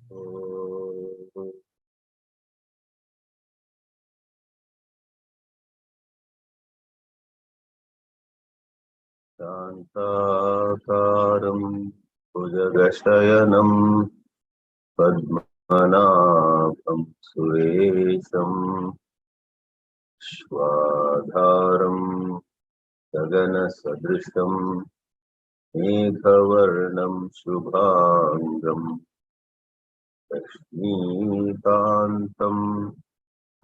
शान्ताकारं भुजगशयनं पद्मनाभं सुरेशं श्वाधारं गगनसदृशं मेघवर्णं शुभाङ्गं लक्ष्मीकान्तं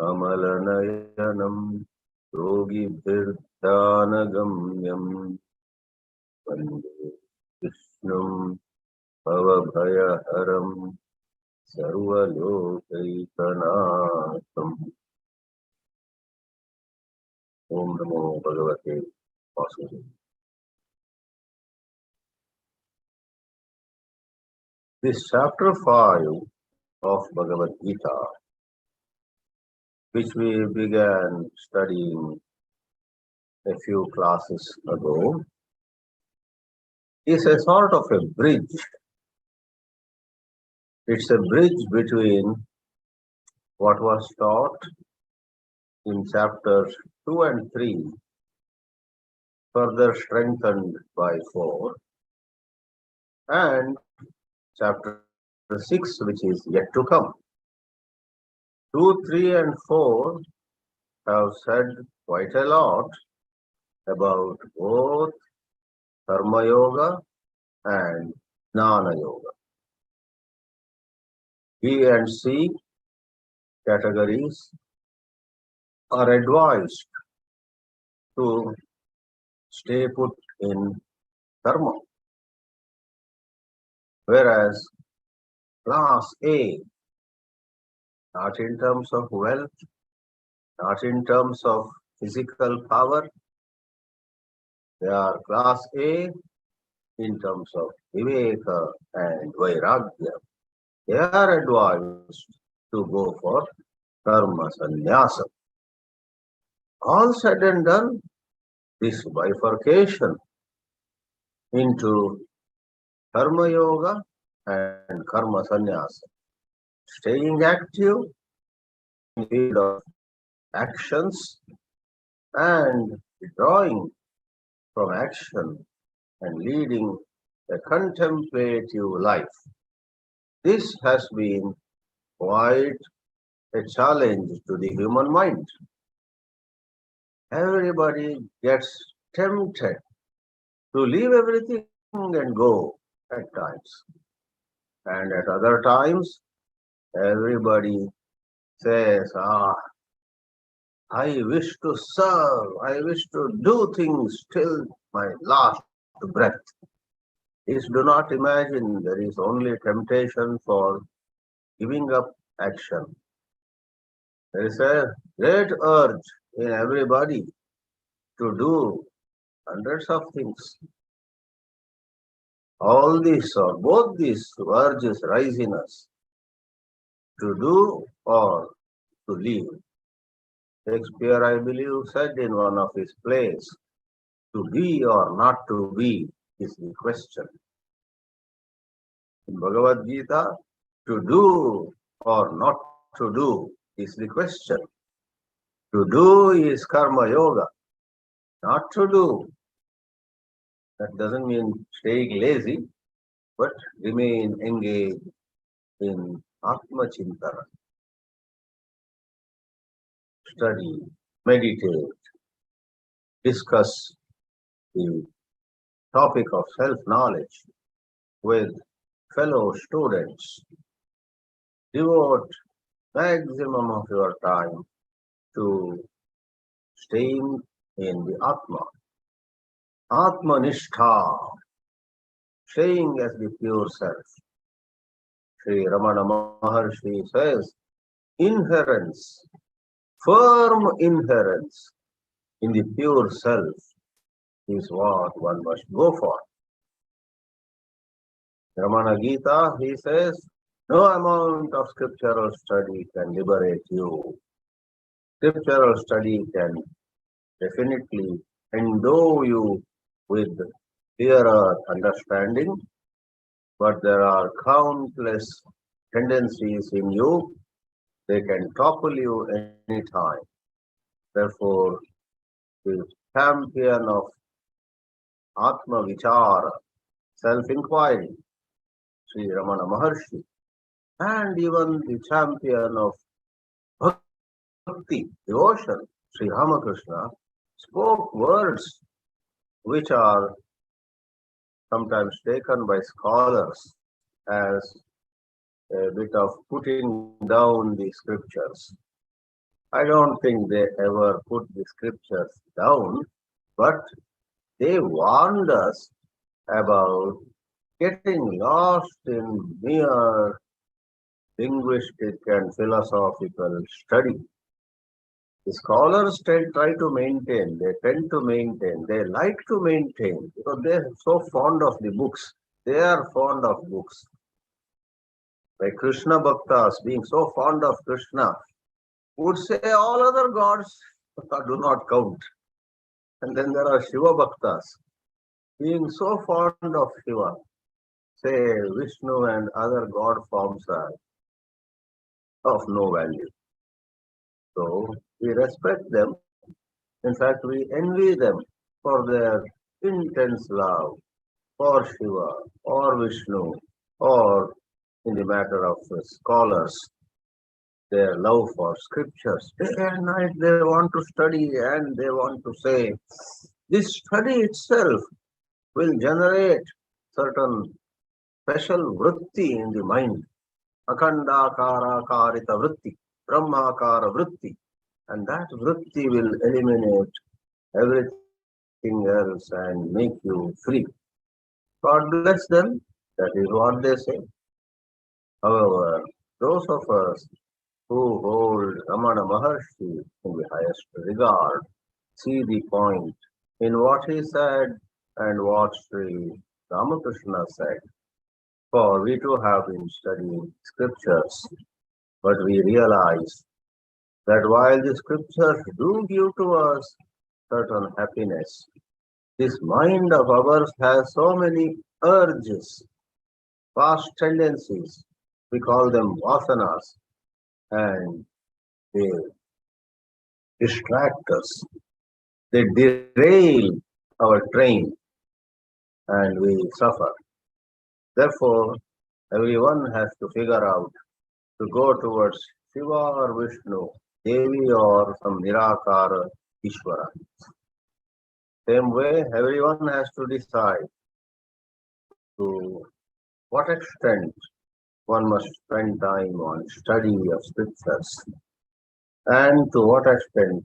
कमलनयनं योगिभिर्ध्यानगम्यं वन्दे विष्णुं भवभयहरं सर्वलोकैकनाथम्। ओम नमो भगवते वासुदेवाय। This chapter 5 of Bhagavad Gita, which we began studying a few classes ago, is a sort of a bridge. It's a bridge between what was taught in chapters 2 and 3, further strengthened by 4, and chapter 6, which is yet to come. 2, 3 and 4 have said quite a lot about both Karma Yoga and Jnana Yoga. B and C categories are advised to stay put in karma, whereas class A, not in terms of wealth, not in terms of physical power, they are class A in terms of viveka and vairagya. They are advised to go for karma sannyasa. All said and done, this bifurcation into karma yoga and karma sannyasa, staying active in the field of actions and withdrawing from action and leading a contemplative life. This has been quite a challenge to the human mind. Everybody gets tempted to leave everything and go at times. And at other times, everybody says, I wish to serve, I wish to do things till my last breath. Please do not imagine there is only temptation for giving up action. There is a great urge in everybody to do hundreds of things. All these or both these urges rise in us, to do or to leave. Shakespeare, I believe, said in one of his plays, to be or not to be is the question. In Bhagavad Gita, to do or not to do is the question. To do is karma yoga, not to do. That doesn't mean staying lazy, but remain engaged in Atma Chintana. Study, meditate, discuss the topic of self-knowledge with fellow students. Devote maximum of your time to staying in the Atma. Atmanistha, staying as the pure self. Sri Ramana Maharshi says, inherence, firm inherence in the pure self is what one must go for. Ramana Gita, he says, no amount of scriptural study can liberate you. Scriptural study can definitely endow you with clearer understanding, but there are countless tendencies in you, they can topple you any time. Therefore, the champion of Atma Vichara, self-inquiry, Sri Ramana Maharshi, and even the champion of bhakti, devotion, Sri Ramakrishna, spoke words which are sometimes taken by scholars as a bit of putting down the scriptures. I don't think they ever put the scriptures down, but they warned us about getting lost in mere linguistic and philosophical study. The scholars try to maintain, they like to maintain, because they're so fond of the books. They are fond of books. Like Krishna Bhaktas, being so fond of Krishna, would say all other gods do not count. And then there are Shiva Bhaktas, being so fond of Shiva, say Vishnu and other god forms are of no value. So we respect them. In fact, we envy them for their intense love for Shiva or Vishnu, or in the matter of scholars, their love for scriptures. Day and night they want to study and they want to say, this study itself will generate certain special vritti in the mind. Akhandakara karita vritti, brahmakara vritti. And that vritti will eliminate everything else and make you free. God bless them. That is what they say. However, those of us who hold Ramana Maharshi in the highest regard see the point in what he said and what Sri Ramakrishna said. For we too have been studying scriptures, but we realize that while the scriptures do give to us certain happiness, this mind of ours has so many urges, past tendencies, we call them vasanas, and they distract us. They derail our train and we suffer. Therefore, everyone has to figure out to go towards Shiva or Vishnu, Devi or some Nirakara Ishvara. Same way, everyone has to decide to what extent one must spend time on study of scriptures, and to what extent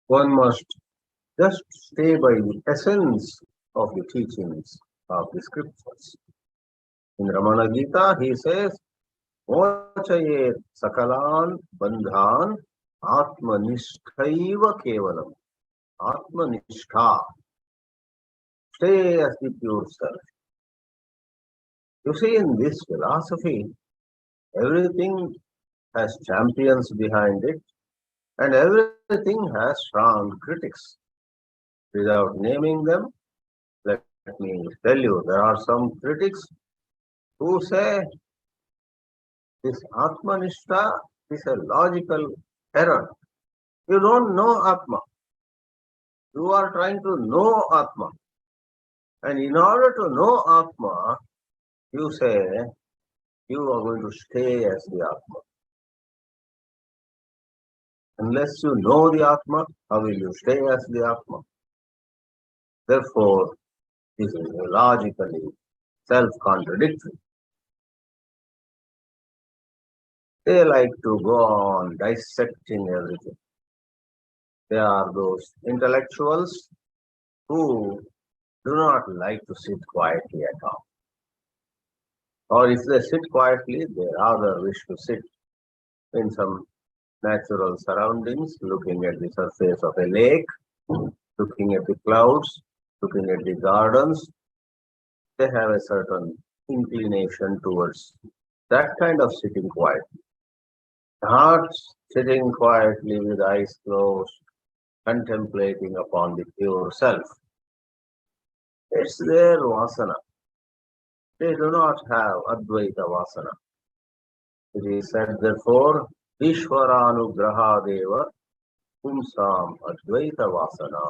one must just stay by the essence of the teachings of the scriptures. In Ramana Gita, he says, Mochayet sakalan bandhan atmanisthaiva kevalam. Atmanishtha. Stay as the pure self. You see, in this philosophy, everything has champions behind it, and everything has strong critics. Without naming them, let me tell you, there are some critics who say this Atmanishta is a logical error. You don't know Atma. You are trying to know Atma. And in order to know Atma, you say you are going to stay as the Atma. Unless you know the Atma, how will you stay as the Atma? Therefore, this is logically self-contradictory. They like to go on dissecting everything. They are those intellectuals who do not like to sit quietly at all. Or if they sit quietly, they rather wish to sit in some natural surroundings, looking at the surface of a lake, looking at the clouds, looking at the gardens. They have a certain inclination towards that kind of sitting quietly. Not sitting quietly with eyes closed, contemplating upon the pure self. It's their vasana. They do not have Advaita vasana. It is said therefore, Ishvaranugrahadeva Pumsam Advaita Vasana.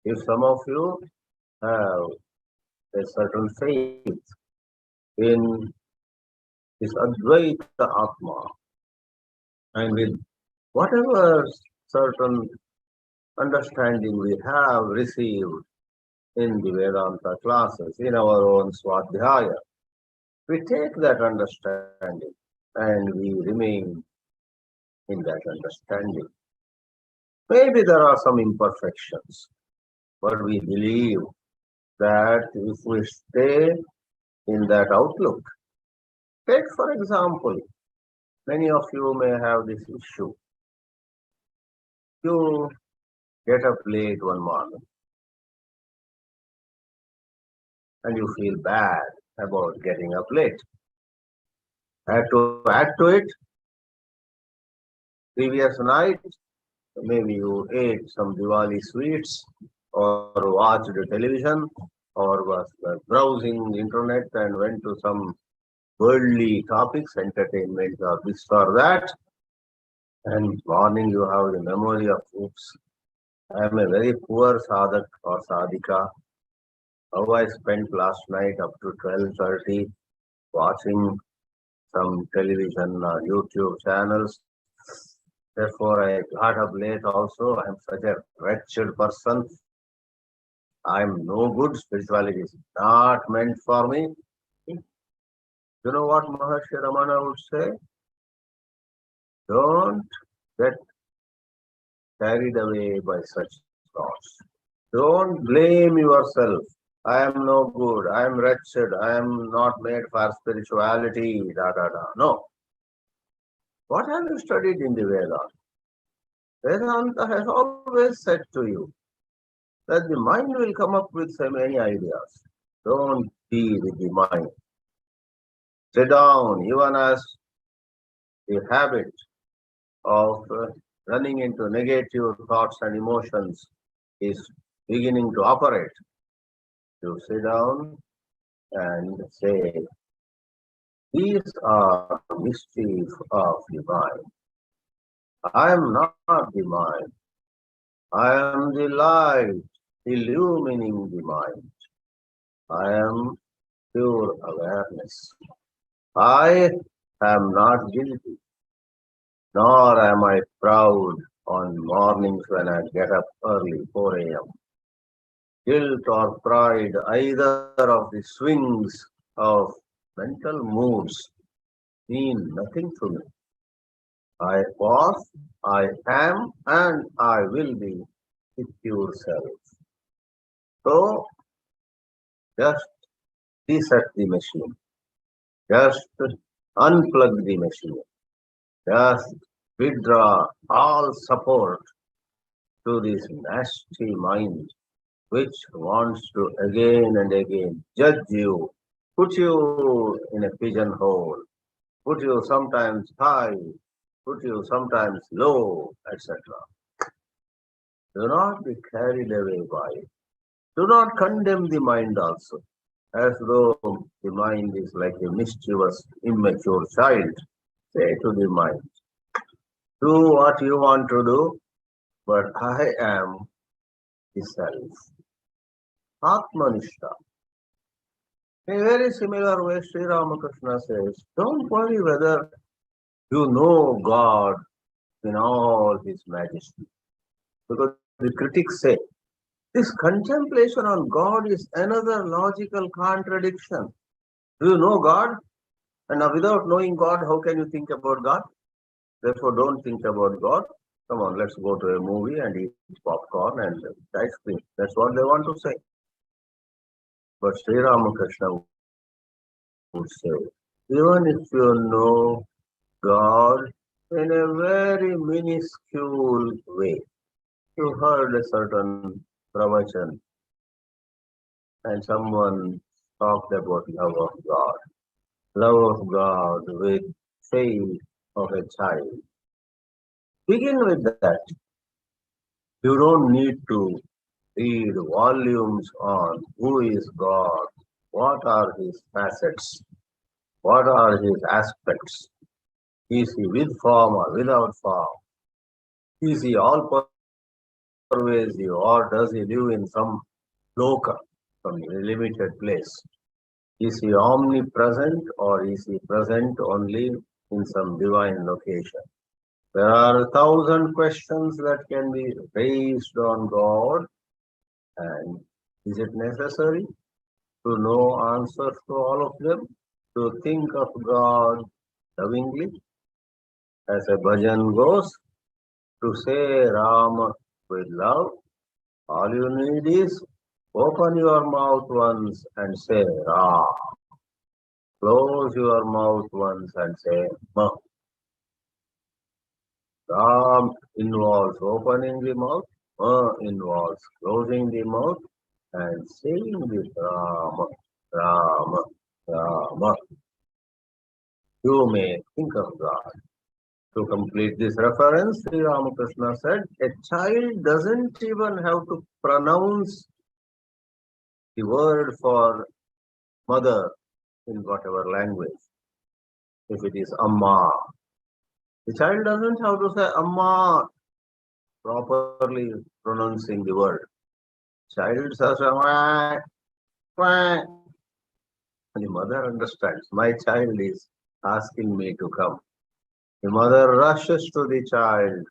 If some of you have a certain faith in this Advaita Atma, and with whatever certain understanding we have received in the Vedanta classes, in our own Swadhyaya, we take that understanding and we remain in that understanding. Maybe there are some imperfections, but we believe that if we stay in that outlook, take for example, many of you may have this issue. You get up late one morning and you feel bad about getting up late. To add to it, previous night, maybe you ate some Diwali sweets or watched television or was browsing the internet and went to some worldly topics, entertainment or this or that. And morning you have the memory of, oops, I am a very poor sadhak or sadhika. How I spent last night up to 12:30 watching some television or YouTube channels. Therefore, I got up late also. I am such a wretched person. I am no good. Spirituality is not meant for me. You know what Maharshi Ramana would say? Don't get carried away by such thoughts. Don't blame yourself. I am no good. I am wretched. I am not made for spirituality. No. What have you studied in the Vedanta? Vedanta has always said to you that the mind will come up with so many ideas. Don't be with the mind. Sit down, even as the habit of running into negative thoughts and emotions is beginning to operate. You sit down and say, these are mischief of the mind. I am not the mind. I am the light illumining the mind. I am pure awareness. I am not guilty, nor am I proud on mornings when I get up early, 4 a.m. Guilt or pride, either of the swings of mental moods, mean nothing to me. I was, I am, and I will be the pure self. So, just reset the machine. Just unplug the machine. Just withdraw all support to this nasty mind which wants to again and again judge you, put you in a pigeonhole, put you sometimes high, put you sometimes low, etc. Do not be carried away by it. Do not condemn the mind also, as though the mind is like a mischievous, immature child. Say to the mind, do what you want to do, but I am the self. Atmanishta. In a very similar way, Sri Ramakrishna says, don't worry whether you know God in all His majesty. Because the critics say, this contemplation on God is another logical contradiction. Do you know God? And now without knowing God, how can you think about God? Therefore, don't think about God. Come on, let's go to a movie and eat popcorn and ice cream. That's what they want to say. But Sri Ramakrishna would say, even if you know God in a very minuscule way, you heard a certain pravachan and someone talked about love of God. Love of God with faith of a child. Begin with that. You don't need to read volumes on who is God, what are his facets. What are his aspects? Is he with form or without form? Is he all pervasive or does he live in some loka, some limited place? Is he omnipresent or is he present only in some divine location? There are 1,000 questions that can be raised on God, and is it necessary to know answers to all of them? To think of God lovingly, as a bhajan goes, to say Rama with love, all you need is open your mouth once and say Ra. Close your mouth once and say Ma. Ram involves opening the mouth, Ma involves closing the mouth and saying this Rama, Rama, Rama. You may think of God. To complete this reference, Sri Ramakrishna said, a child doesn't even have to pronounce the word for mother in whatever language. If it is Amma, the child doesn't have to say Amma, properly pronouncing the word. Child says, wah, wah. The mother understands. My child is asking me to come. The mother rushes to the child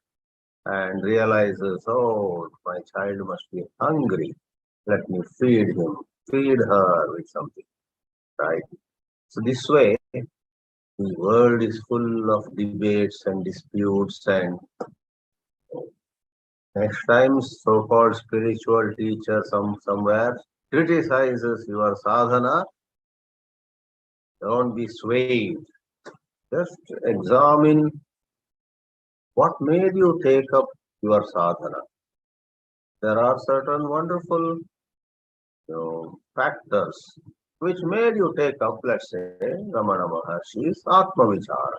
and realizes, oh, my child must be hungry. Let me feed him, feed her with something, right? So this way, the world is full of debates and disputes, and next time so-called spiritual teacher somewhere criticizes your sadhana, don't be swayed. Just examine what made you take up your sadhana. There are certain wonderful factors which made you take up, let's say, Ramana Maharshi's Atma Vichara.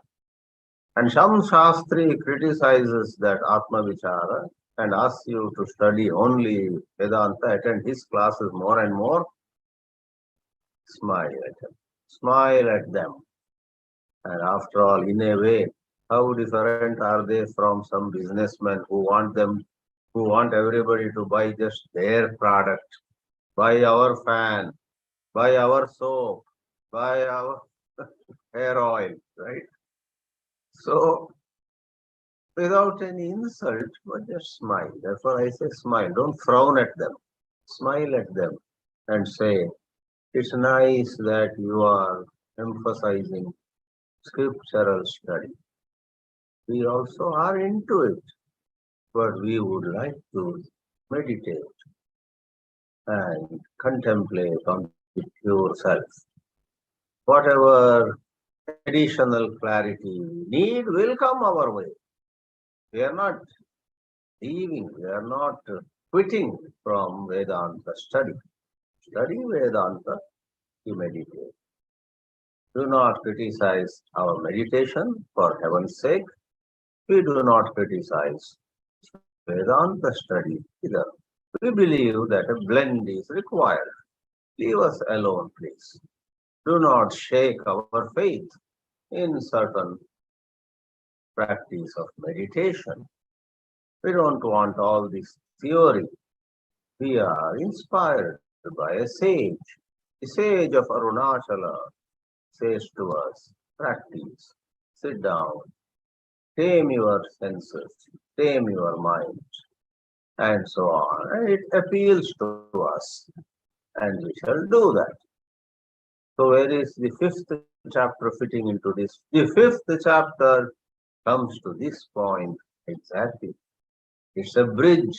And some Shastri criticizes that Atma Vichara and asks you to study only Vedanta, attend his classes more and more. Smile at him. Smile at them. And after all, in a way, how different are they from some businessmen who want everybody to buy just their product, buy our fan, buy our soap, buy our hair oil, right? So, without any insult, but just smile. Therefore, I say smile. Don't frown at them. Smile at them and say, it's nice that you are emphasizing scriptural study. We also are into it, but we would like to meditate and contemplate on the pure self. Whatever additional clarity we need will come our way. We are not leaving, we are not quitting from Vedanta study. Study Vedanta, you meditate. Do not criticize our meditation, for heaven's sake. We do not criticize Vedanta study either. We believe that a blend is required. Leave us alone, please. Do not shake our faith in certain practice of meditation. We don't want all this theory. We are inspired by a sage. The sage of Arunachala says to us, practice, sit down, tame your senses, tame your mind, and so on. And it appeals to us, and we shall do that. So where is the fifth chapter fitting into this? The fifth chapter comes to this point exactly. It's a bridge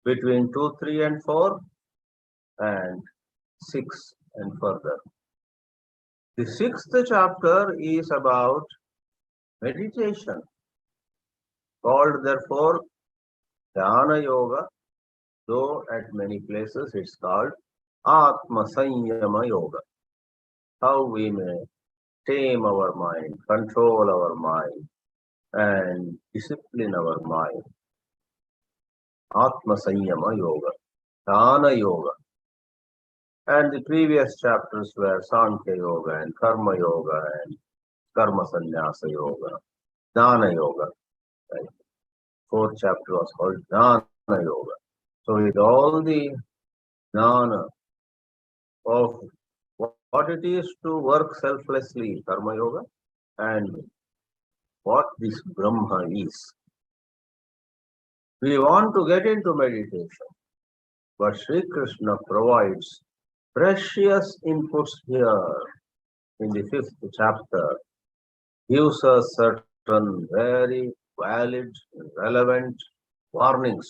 between 2, 3, and 4, and 6 and further. The sixth chapter is about meditation, called therefore Dhyana Yoga, though at many places it's called Atma Sanyama Yoga. How we may tame our mind, control our mind, and discipline our mind. Atma Sanyama Yoga, Dhyana Yoga. And the previous chapters were Sankhya Yoga and Karma Yoga and Karma Sannyasa Yoga, Jnana Yoga. Right? Fourth chapter was called Jnana Yoga. So with all the jnana of what it is to work selflessly, Karma Yoga, and what this Brahma is. We want to get into meditation, but Sri Krishna provides precious inputs here in the fifth chapter, gives us certain very valid, relevant warnings.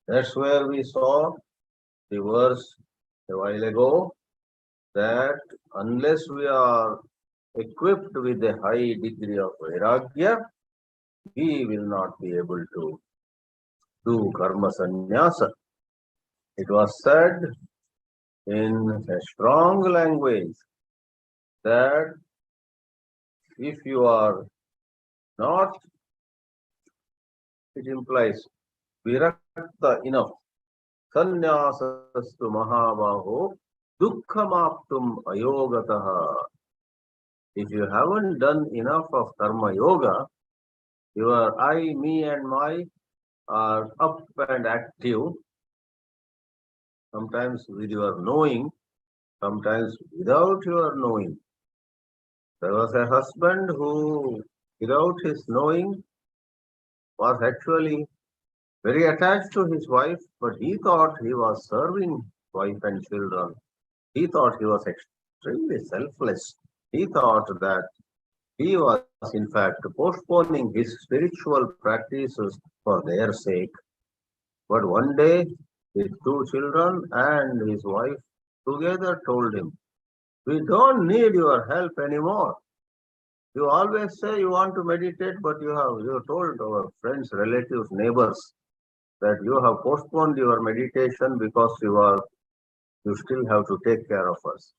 That's where we saw the verse a while ago that unless we are equipped with a high degree of vairagya, we will not be able to do karma sannyasa. It was said in a strong language that if you are not, it implies virakta enough, sannyaasastu mahabaho dukkhamaptum ayogataha. If you haven't done enough of karma yoga, your I, me and my are up and active, sometimes with your knowing, sometimes without your knowing. There was a husband who, without his knowing, was actually very attached to his wife, but he thought he was serving wife and children. He thought he was extremely selfless. He thought that he was, in fact, postponing his spiritual practices for their sake. But one day, his two children and his wife together told him, "We don't need your help anymore. You always say you want to meditate, but you told our friends, relatives, neighbors that you have postponed your meditation because you still have to take care of us.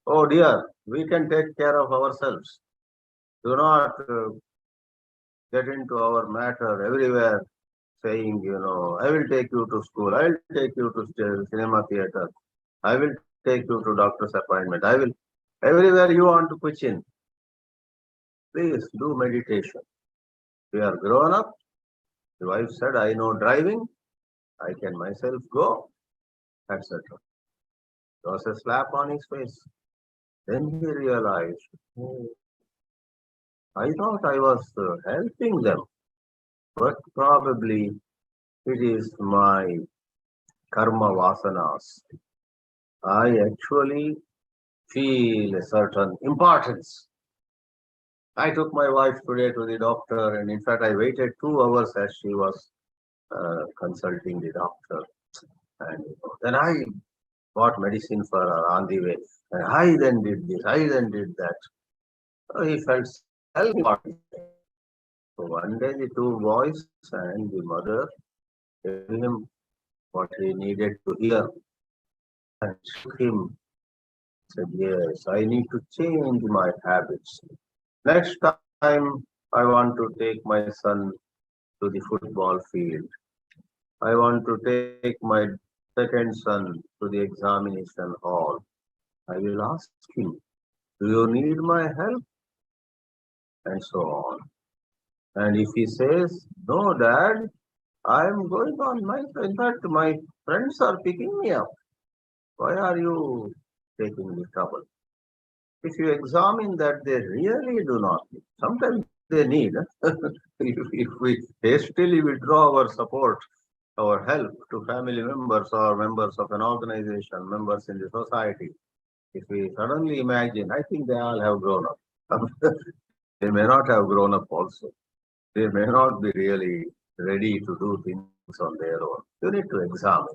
Oh dear, we can take care of ourselves. Do not get into our matter everywhere saying, I will take you to school, I will take you to cinema theater, I will take you to doctor's appointment, I will, everywhere you want to pitch in. Please do meditation. We are grown up. The wife said, I know driving, I can myself go, etc. There was a slap on his face. Then he realized, oh, I thought I was helping them, but probably it is my karma vasanas. I actually feel a certain importance. I took my wife today to the doctor, and in fact, I waited 2 hours as she was consulting the doctor. And then I bought medicine for her on the way. And I then did this, I then did that. So he felt self-important. So one day the two boys and the mother gave him what he needed to hear and shook him. Said, yes, I need to change my habits. Next time I want to take my son to the football field. I want to take my second son to the examination hall. I will ask him, do you need my help? And so on. And if he says, no, Dad, I am going on my, in fact, my friends are picking me up. Why are you taking the trouble? If you examine that, they really do not need. Sometimes they need. If we hastily withdraw our support, our help to family members or members of an organization, members in the society, if we suddenly imagine, I think they all have grown up. They may not have grown up also. They may not be really ready to do things on their own. You need to examine.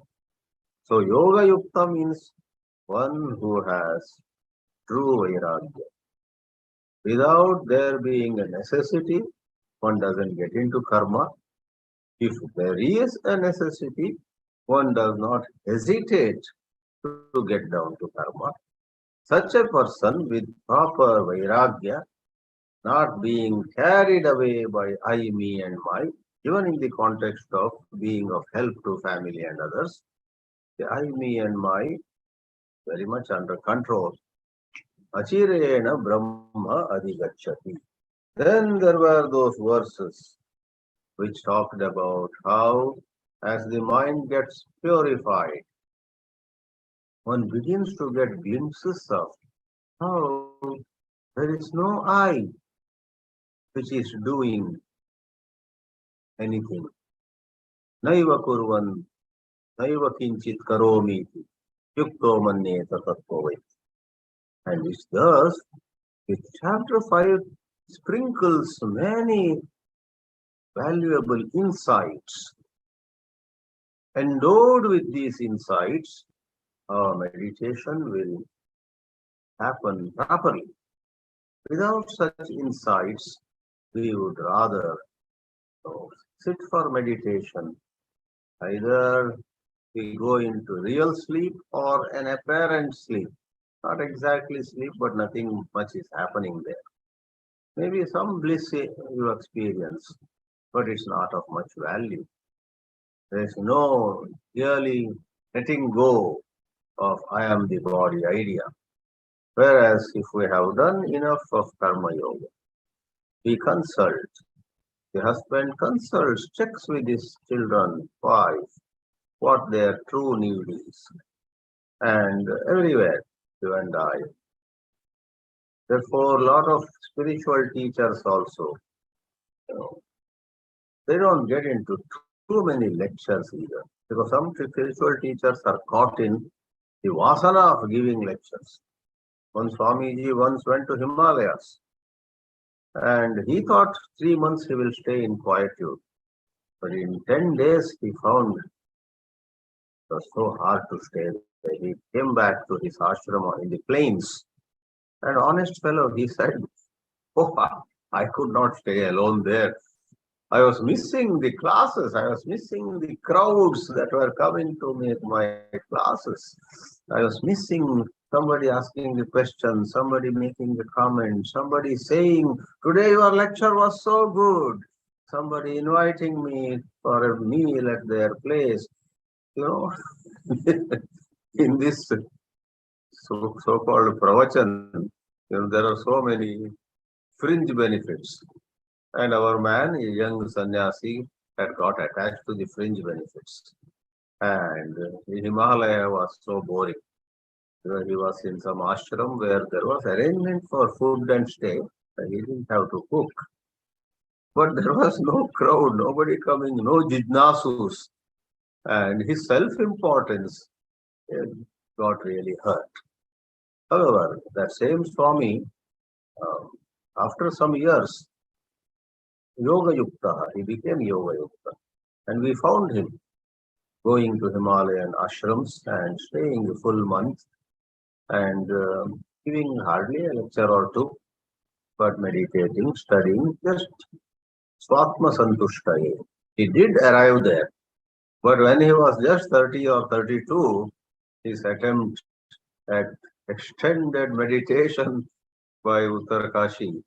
So Yoga Yukta means one who has true vairagya. Without there being a necessity, one doesn't get into karma. If there is a necessity, one does not hesitate to get down to karma. Such a person with proper vairagya, not being carried away by I, me and my, even in the context of being of help to family and others, the I, me and my very much under control. Achirena Brahma Adhigacchati. Then there were those verses which talked about how, as the mind gets purified, one begins to get glimpses of how there is no I which is doing anything. Naiva kurvan, naiva kinchit karomi, yukto manyeta tattvavai. And it's thus, the chapter 5 sprinkles many valuable insights. Endowed with these insights, our meditation will happen properly. Without such insights, we would rather sit for meditation. Either we go into real sleep or an apparent sleep. Not exactly sleep, but nothing much is happening there. Maybe some bliss you experience, but it's not of much value. There's no really letting go of I am the body idea. Whereas if we have done enough of karma yoga, we consult. The husband consults, checks with his children, wife, what their true need is. And everywhere, you and I. Therefore, a lot of spiritual teachers also, they don't get into too many lectures either. Because some spiritual teachers are caught in the vasana of giving lectures. One Swamiji once went to Himalayas and he thought 3 months he will stay in quietude. But in 10 days he found it was so hard to stay there. He came back to his ashrama in the plains. An honest fellow, he said, oh, I could not stay alone there. I was missing the classes. I was missing the crowds that were coming to make my classes. I was missing somebody asking the question, somebody making the comment, somebody saying, today your lecture was so good. Somebody inviting me for a meal at their place. In this so-called pravachan, there are so many fringe benefits. And our man, a young sannyasi, had got attached to the fringe benefits. And the Himalaya was so boring. He was in some ashram where there was arrangement for food and stay. And he didn't have to cook. But there was no crowd, nobody coming, no jidnasus. And his self-importance got really hurt. However, that same Swami, after some years, Yoga Yukta, he became Yoga Yukta. And we found him going to Himalayan ashrams and staying a full month and giving hardly a lecture or two, but meditating, studying, just Swatma Santushtaye. He did arrive there, but when he was just 30 or 32, his attempt at extended meditation by Uttarkashi,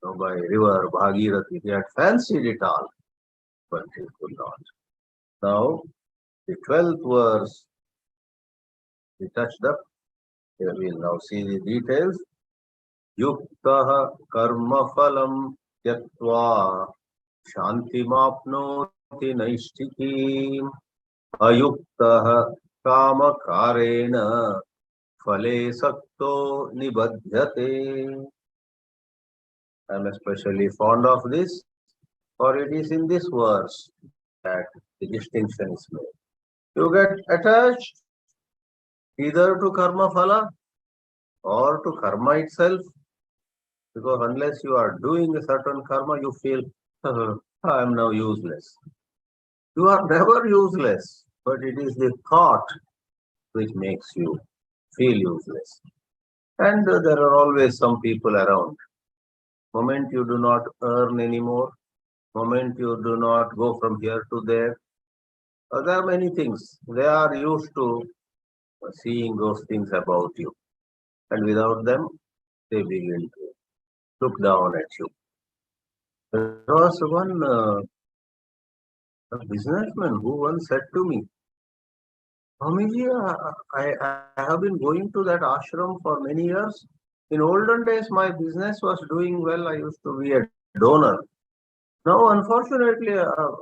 by river Bhagirathi, he had fancied it all, but he could not. Now, the 12th verse, we touched up. Here we will now see the details. Yuktaha karma phalam tyatva shantimapnoti naishtikim ayuktaha kamakarena phale sakto nibadhyate. I am especially fond of this, for it is in this verse that the distinction is made. You get attached either to karma phala or to karma itself, because unless you are doing a certain karma, you feel, I am now useless. You are never useless, but it is the thought which makes you feel useless. And there are always some people around. Moment you do not earn anymore, moment you do not go from here to there, there are many things. They are used to seeing those things about you. And without them, they begin to look down at you. There was one a businessman who once said to me, Swamiji, I have been going to that ashram for many years. In olden days, my business was doing well. I used to be a donor. Now, unfortunately,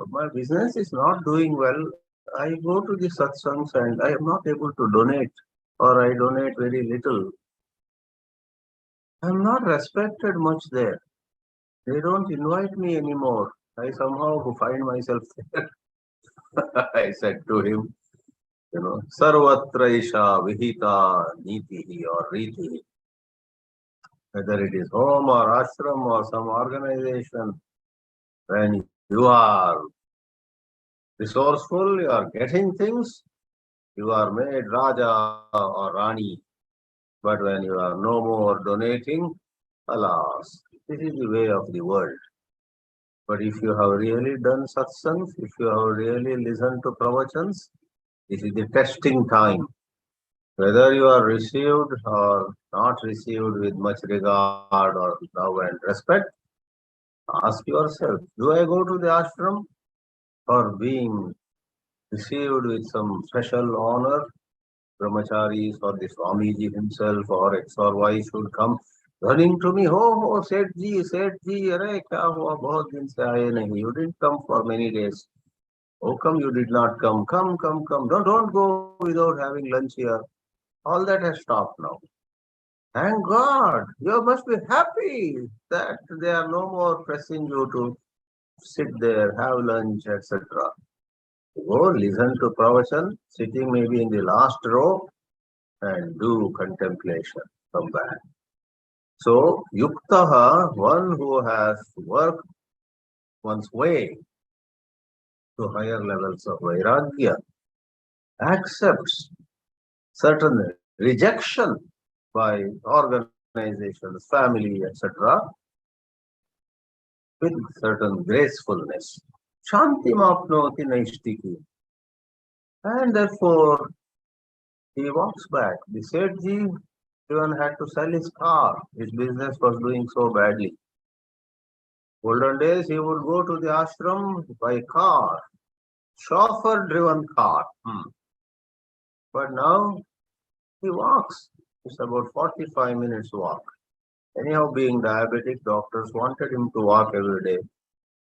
my business is not doing well. I go to the satsangs and I am not able to donate, or I donate very little. I am not respected much there. They don't invite me anymore. I somehow find myself there. I said to him, Sarvatra isha vihita nitihi or ritihi. Whether it is home or ashram or some organization, when you are resourceful, you are getting things, you are made Raja or Rani. But when you are no more donating, alas, this is the way of the world. But if you have really done satsangs, if you have really listened to pravachans, this is the testing time. Whether you are received or not received with much regard or love and respect, ask yourself, do I go to the ashram for being received with some special honor? Brahmacharis or the Swamiji himself or X or Y should come running to me, ho, Seth ji, arey, kya hua, bahut din se aaye nahi. You didn't come for many days. How come you did not come? Come. Don't go without having lunch here. All that has stopped now. Thank God. You must be happy that they are no more pressing you to sit there, have lunch, etc. Go listen to pravachan, sitting maybe in the last row, and do contemplation. Come back. So, yuktaha, one who has worked one's way to higher levels of vairagya, accepts certain rejection by organizations, family, etc., with certain gracefulness. Shanti mapnoti naistiki. And therefore, he walks back. The Sethji even had to sell his car. His business was doing so badly. Olden days, he would go to the ashram by car, chauffeur-driven car. But now he walks. It's about 45 minutes walk. Anyhow, being diabetic, doctors wanted him to walk every day,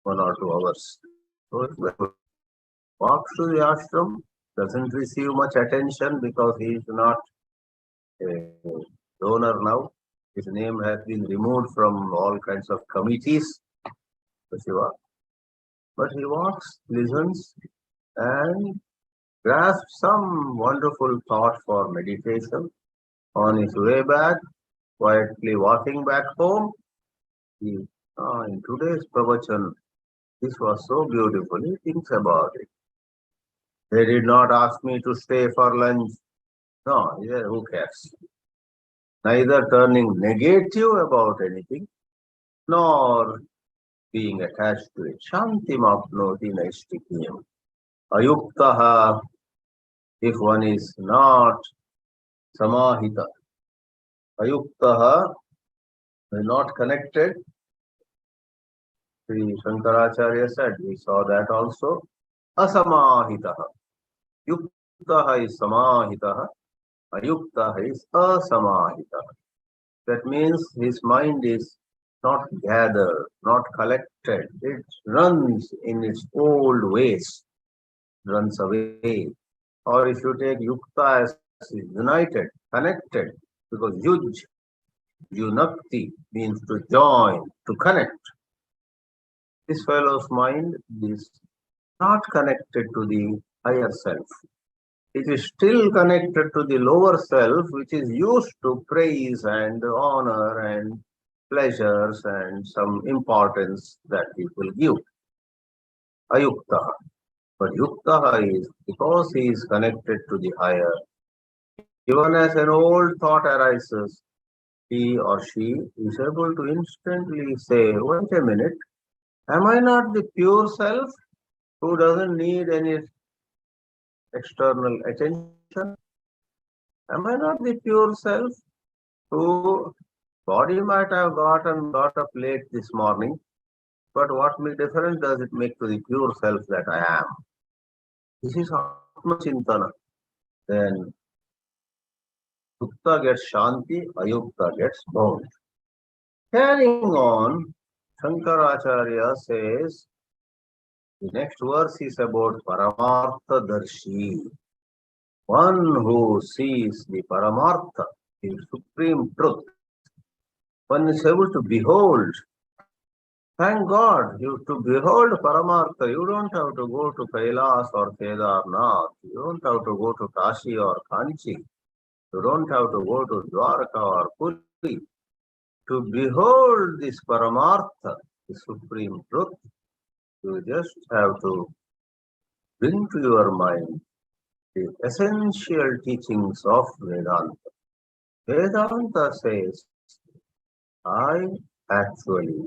1 or 2 hours. So he walks to the ashram, doesn't receive much attention because he is not a donor now. His name has been removed from all kinds of committees. But he walks, listens, and grasps some wonderful thought for meditation. On his way back, quietly walking back home, he, in today's pravachan, this was so beautiful. He thinks about it. They did not ask me to stay for lunch. No, yeah, who cares? Neither turning negative about anything, nor being attached to it. Shanti mapnoti naistikiyam. Ayuktaha, if one is not samahita. Ayuktaha, not connected. Sri Shankaracharya said, we saw that also. Asamahitaha. Yuktaha is samahitaha. Ayuktaha is asamahitaha. That means his mind is not gathered, not collected. It runs in its old ways, runs away. Or if you take yukta as united, connected, because yuj, yunakti means to join, to connect. This fellow's mind is not connected to the higher self. It is still connected to the lower self, which is used to praise and honor and pleasures and some importance that people give. Ayuktaha. But yuktaha is because he is connected to the higher. Even as an old thought arises, he or she is able to instantly say, wait a minute, am I not the pure self who doesn't need any external attention? Am I not the pure self who body might have got up late this morning, but what difference does it make to the pure self that I am? This is Atma Chintana. then Yukta gets Shanti, Ayukta gets bound. Carrying on, Shankaracharya says, the next verse is about Paramartha Darshi, one who sees the Paramartha, the supreme truth. One is able to behold. Thank God, to behold Paramartha, you don't have to go to Kailas or Kedarnath. You don't have to go to Kashi or Kanchi. You don't have to go to Dwarka or Puri. To behold this Paramartha, the supreme truth, you just have to bring to your mind the essential teachings of Vedanta. Vedanta says, I actually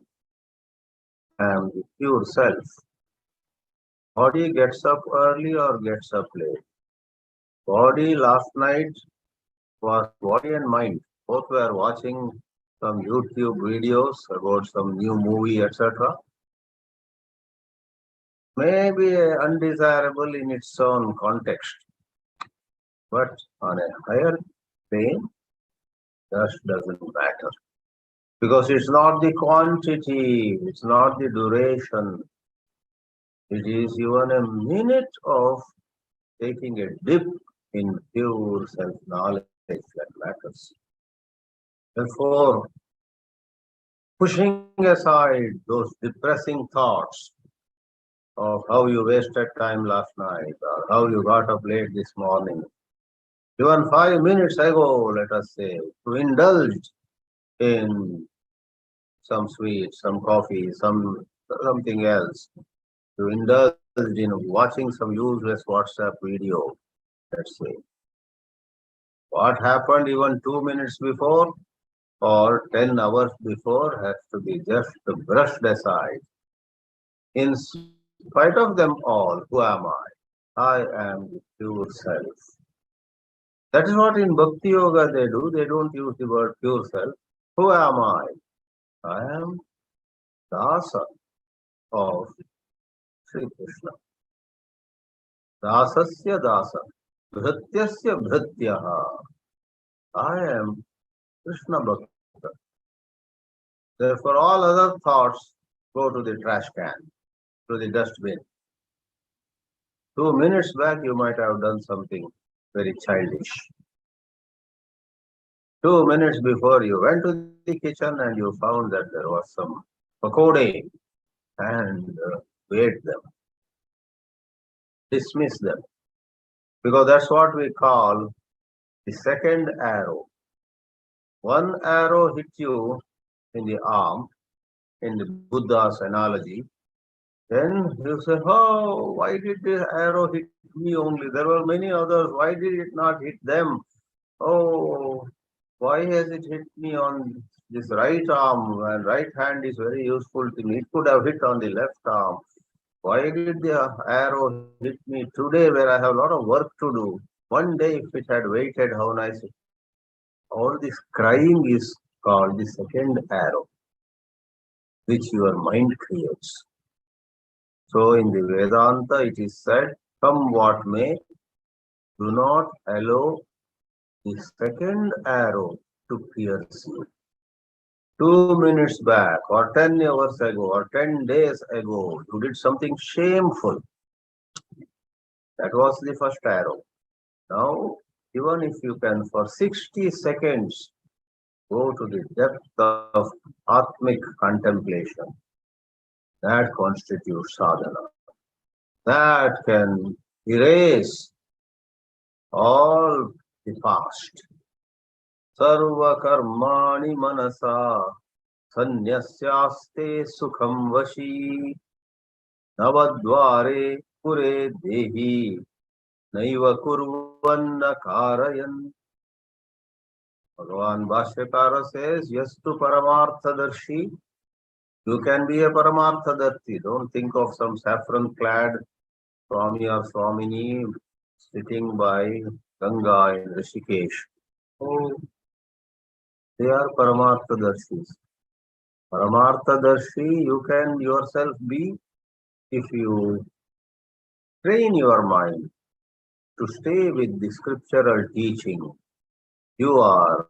am the pure self. Body gets up early or gets up late. Body last night was body and mind. Both were watching some YouTube videos about some new movie, etc. Maybe undesirable in its own context, but on a higher plane, that doesn't matter. Because it's not the quantity, it's not the duration. It is even a minute of taking a dip in pure self-knowledge that matters. Therefore, pushing aside those depressing thoughts of how you wasted time last night or how you got up late this morning, even 5 minutes ago, let us say, to indulge in some sweet, some coffee, something else, to indulge in watching some useless WhatsApp video, let's say. What happened even 2 minutes before or 10 hours before has to be just brushed aside. In spite of them all, who am I? I am the pure self. That is what in Bhakti Yoga they do. They don't use the word pure self. Who am I? I am Dasa of Sri Krishna. Dasasya Dasa. Bhrityasya Bhrityaha. I am Krishna Bhakta. Therefore, all other thoughts go to the trash can, to the dustbin. 2 minutes back, you might have done something very childish. 2 minutes before, you went to the kitchen and you found that there was some pakode and ate them. Dismiss them. Because that's what we call the second arrow. One arrow hit you in the arm, in the Buddha's analogy. Then you say, oh, why did this arrow hit me only? There were many others. Why did it not hit them? Oh, why has it hit me on this right arm? And right hand is very useful to me. It could have hit on the left arm. Why did the arrow hit me today where I have a lot of work to do? One day if it had waited, how nice. All this crying is called the second arrow, which your mind creates. So in the Vedanta it is said, come what may, do not allow the second arrow to pierce you. 2 minutes back or 10 hours ago or 10 days ago, you did something shameful. That was the first arrow. Now, even if you can for 60 seconds go to the depth of Atmic contemplation, that constitutes sadhana. That can erase all the past. Sarva karmani manasa sanyasyaste sukham vashi navadvare pure dehi naiva kurvanna karayan. Bhagavan Bhashyakara says, yes to Paramartha Darshi. You can be a Paramartha Darshi. Don't think of some saffron-clad Swami or Swamini sitting by Ganga in Rishikesh. Oh, they are Paramartha Darshis. Paramartha Darshi you can yourself be if you train your mind to stay with the scriptural teaching. You are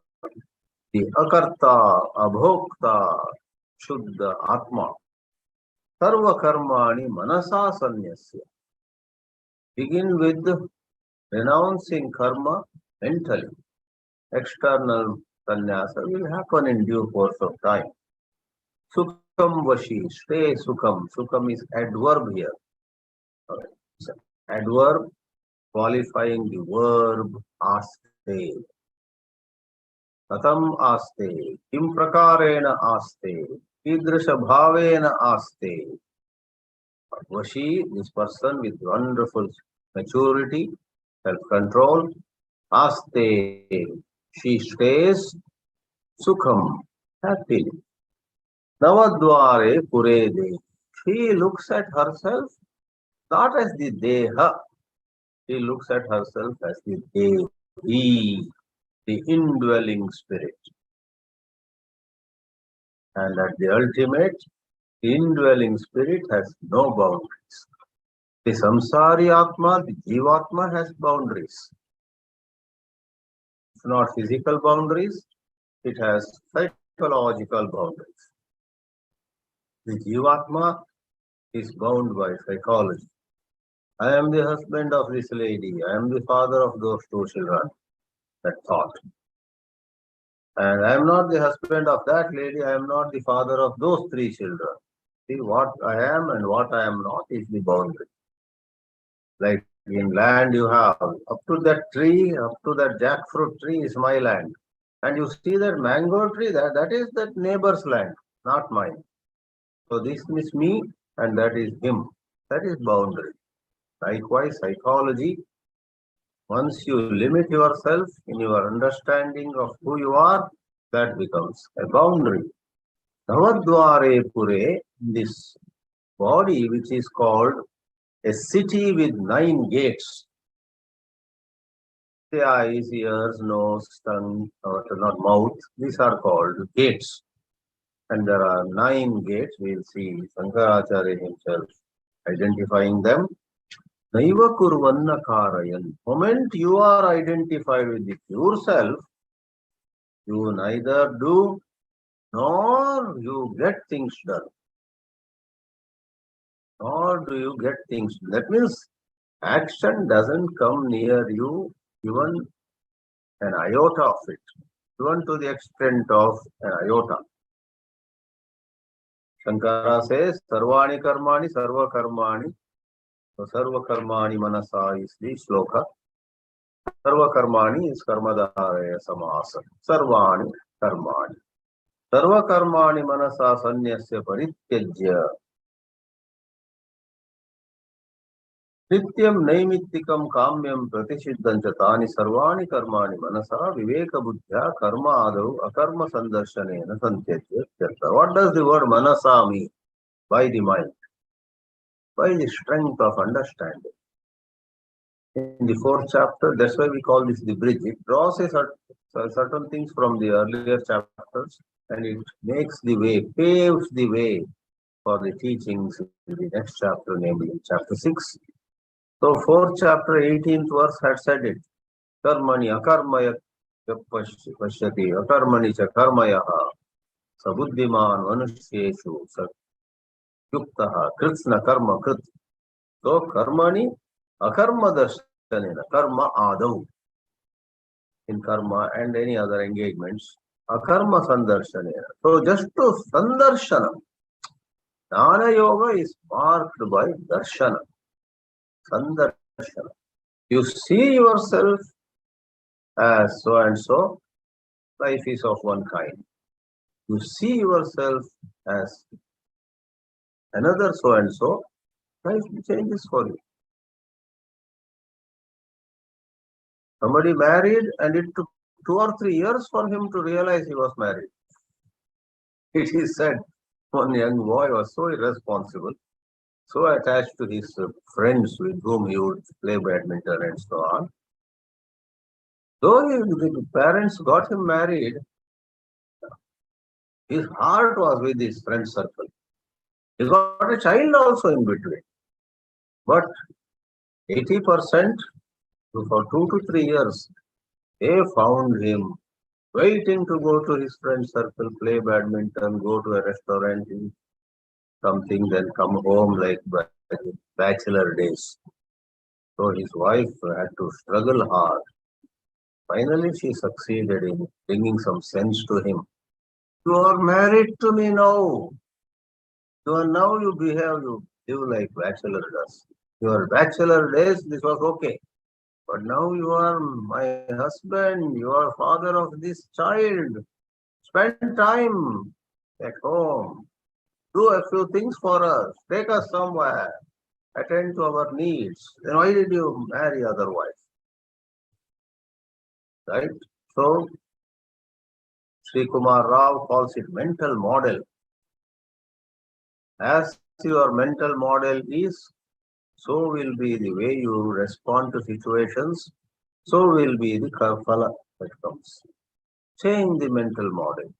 the Akarta, Abhokta, Shuddha Atma. Sarva Karmani Manasa Sanyasya. Begin with renouncing karma mentally. External sannyasa will happen in due course of time. Sukham Vashi, stay Sukham. Sukham is adverb here. It's an adverb qualifying the verb aste. Katham aste, kim prakarena aste, kidrisha bhavena aste. Vashi, this person with wonderful maturity, self-control, aste, she stays, sukham, happily. Navadvare purede, she looks at herself not as the deha, she looks at herself as the devi, the indwelling spirit. And at the ultimate, the indwelling spirit has no boundaries. The samsari atma, the jivatma has boundaries. It's not physical boundaries, it has psychological boundaries. The jivatma is bound by psychology. I am the husband of this lady, I am the father of those two children, that thought. And I am not the husband of that lady, I am not the father of those three children. See, what I am and what I am not is the boundary. Like in land you have, up to that tree, up to that jackfruit tree is my land. And you see that mango tree, that is that neighbor's land, not mine. So this is me and that is him. That is boundary. Likewise, psychology, once you limit yourself in your understanding of who you are, that becomes a boundary. Navadvare Pure, this body which is called a city with 9 gates. The eyes, ears, nose, tongue, or not mouth, these are called gates. And there are 9 gates, we will see Shankaracharya himself identifying them. Naiva kurvanna karayan. Moment you are identified with the pure self, you neither do nor you get things done. Nor do you get things done. That means action doesn't come near you even an iota of it, even to the extent of an iota. Shankara says, Sarvani karmani, sarva karmani. So sarva karmani manasa is the shloka. Sarva karmani is karmadharaya samasa. Sarvani karmani. Sarva karmani manasa sanyasya parityajya. Nityam naimittikam kamyam pratisiddhancha tani sarvani karmani manasa viveka buddhya karma adau akarma sandarshanena santyajya. What does the word manasa mean? By the mind. By the strength of understanding. In the 4th chapter, that's why we call this the bridge. It draws certain things from the earlier chapters and it makes the way, paves the way for the teachings in the next chapter, namely chapter 6. So 4th chapter, 18th verse had said it. Karmani akarmaya pashyati akarmani cha karmayaha sabuddhiman manusyeshu yuktaha kritsna karma krit. So karmani akarma darshanena, karma adau. In karma and any other engagements, akarma sandarshanena. So just to sandarshanam, Jnana Yoga is marked by darshana. Sandarshana. You see yourself as so and so, life is of one kind. You see yourself as another so and so, life changes for you. Somebody married and it took 2 or 3 years for him to realize he was married. It is said one young boy was so irresponsible, so attached to his friends with whom he would play badminton and so on. Though the parents got him married, his heart was with his friend circle. He got a child also in between. But 80% So for 2 to 3 years, they found him waiting to go to his friend circle, play badminton, go to a restaurant, eat something, then come home like bachelor days. So his wife had to struggle hard. Finally, she succeeded in bringing some sense to him. You are married to me now. You behave, you live like bachelor does. Your bachelor days, this was okay. But now you are my husband, you are father of this child. Spend time at home. Do a few things for us. Take us somewhere. Attend to our needs. Then why did you marry otherwise? Right? So, Sri Kumar Rao calls it mental model. As your mental model is, so will be the way you respond to situations, so will be the kafala that comes. Change the mental model.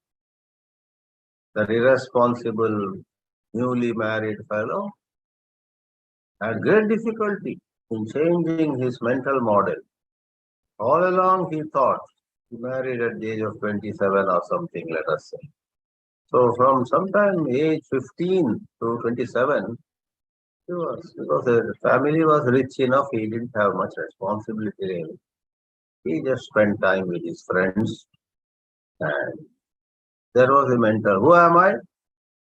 The irresponsible, newly married fellow had great difficulty in changing his mental model. All along he thought he married at the age of 27 or something, let us say. So from sometime age 15 to 27, because the family was rich enough, he didn't have much responsibility really. He just spent time with his friends, and there was a mentor. Who am I?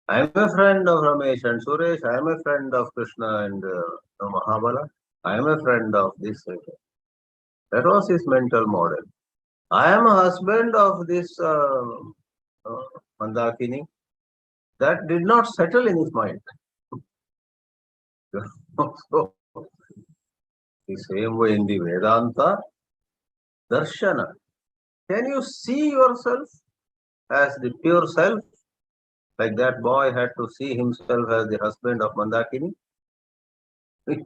I am a friend of Ramesh and Suresh. I am a friend of Krishna and Mahabala. I am a friend of this. That was his mental model. I am a husband of this uh, Mandakini. That did not settle in his mind. So, the same way in the Vedanta, Darshana. Can you see yourself as the pure self? Like that boy had to see himself as the husband of Mandakini. Can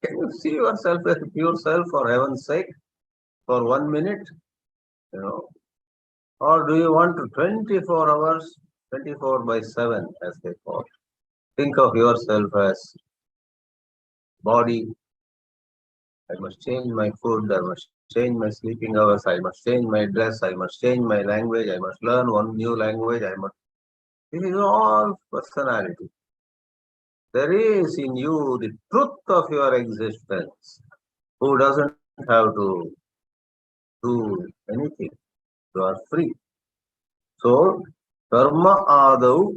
you see yourself as the pure self for heaven's sake for 1 minute? You know, or do you want to 24 hours, 24 by 7, as they call it? Think of yourself as body. I must change my food, I must change my sleeping hours, I must change my dress, I must change my language, I must learn one new language, I must. This is all personality. There is in you the truth of your existence, who doesn't have to do anything. You are free. So, karma adau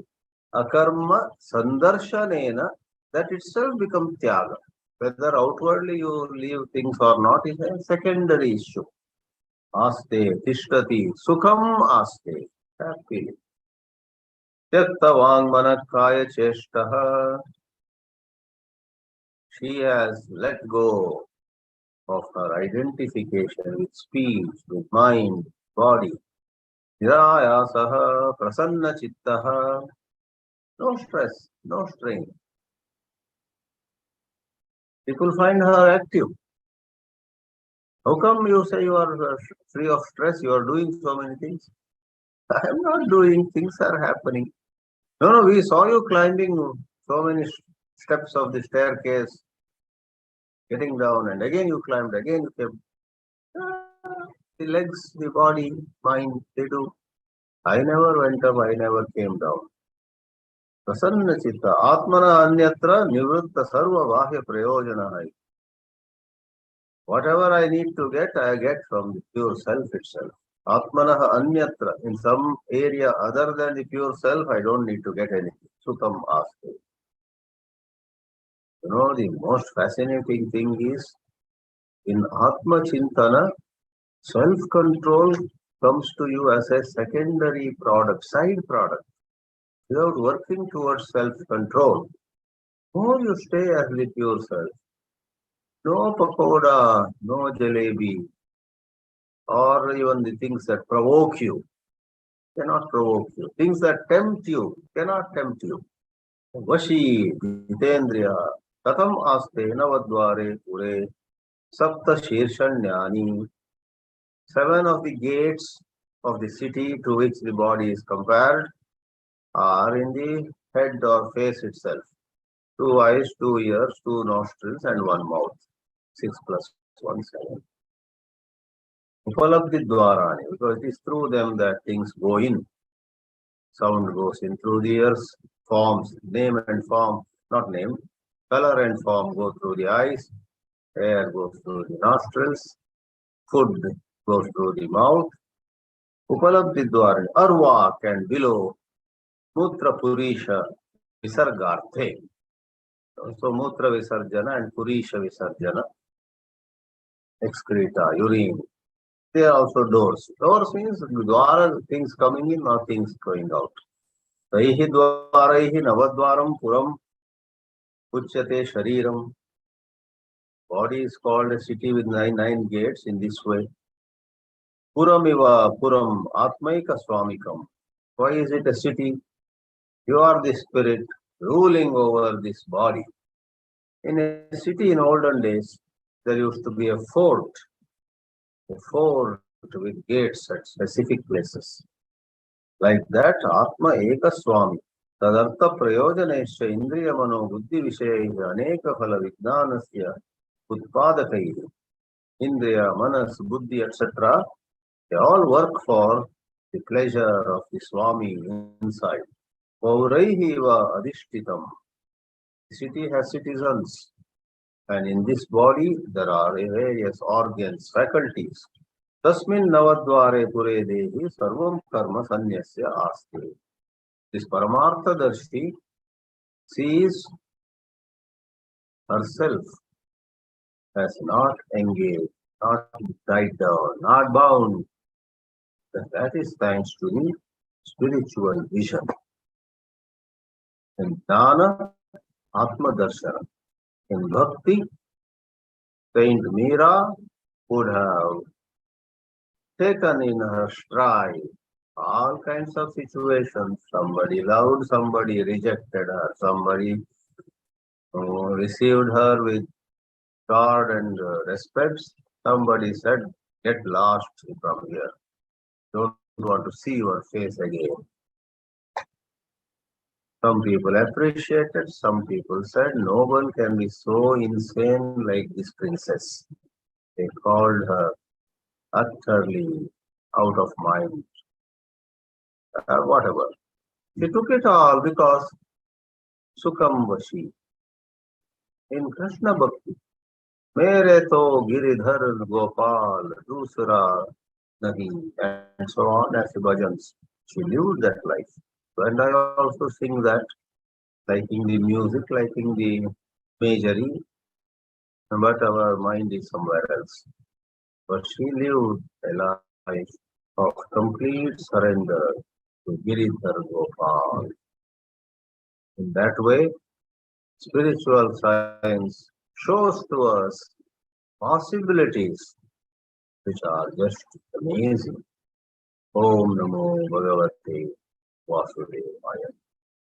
akarma sandarshanena, that itself becomes tyaga. Whether outwardly you leave things or not is a secondary issue. Aste, tishtati, sukham aste, happy. Yakta vangmanakaya cheshtaha, she has let go of her identification with speech, with mind, body. Nirayasaha, prasanna chittaha, no stress, no strain. People find her active. How come you say you are free of stress? You are doing so many things. I am not doing, things are happening. No, we saw you climbing so many steps of the staircase, getting down, and again you climbed, again you came. The legs, the body, mind, they do. I never went up, I never came down. Prasanna chitta, atmana anyatra nivritta sarva vahya prayojana. Whatever I need to get, I get from the pure self itself. Atmanaha anyatra, in some area other than the pure self, I don't need to get anything. Sukham aste. You know, the most fascinating thing is, in Atma Chintana, self-control comes to you as a secondary product, side product. Without working towards self-control, more you stay as the pure self. No pakoda, no jalebi, or even the things that provoke you cannot provoke you. Things that tempt you cannot tempt you. Vashi, Jitendriya, Katham Aste, Navadware, Pure, Sapta Shirshanyani. 7 of the gates of the city to which the body is compared are in the head or face itself. 2 eyes, 2 ears, 2 nostrils, and 1 mouth. 6 plus 1, 7. Upalabdhi dwarani, because it is through them that things go in. Sound goes in through the ears, forms, name and form, not name, color and form go through the eyes, air goes through the nostrils, food goes through the mouth. Upalabdhi dwarani, arvak and below, mutra purisha visargarthe. So mutra visarjana and purisha visarjana, excreta, urine. They are also doors. Doors means dwara, things coming in or things going out. Taihi dwaraihi navadwaram puram uchyate shariram. Body is called a city with nine gates in this way. Puramiva puram atmaika swamikam. Why is it a city? You are the spirit ruling over this body. In a city in olden days, there used to be a fort with gates at specific places. Like that, Atma Eka Swami. Tadartha Prayojanesha Indriya Mano Buddhi Vishaya Aneka Phala Vijnanasya Utpadakaihi. Indriya, Manas, Buddhi, etc. They all work for the pleasure of the Swami inside. Pauraihi va adishtitam. The city has citizens. And in this body, there are various organs, faculties. Tasmin navadvare pure dehi sarvam karma sanyasya aste. This Paramartha Darshi sees herself as not engaged, not tied down, not bound. That is thanks to the spiritual vision. In Jnana, Atma Darshana. In Bhakti, Saint Meera would have taken in her stride all kinds of situations. Somebody loved, somebody rejected her, somebody received her with regard and respects. Somebody said, get lost from here. Don't want to see your face again. Some people appreciated, some people said, no one can be so insane like this princess. They called her utterly out of mind. Whatever. She took it all because Sukham Vashi. In Krishna Bhakti, Mere to Giridhar Gopal Dusra Nahi, and so on as the bhajans. She lived that life. And I also sing that, liking the music, liking the imagery, but our mind is somewhere else. But she lived a life of complete surrender to Giridhar Gopal. In that way, spiritual science shows to us possibilities which are just amazing. Om Namo Bhagavate Vasudevaya.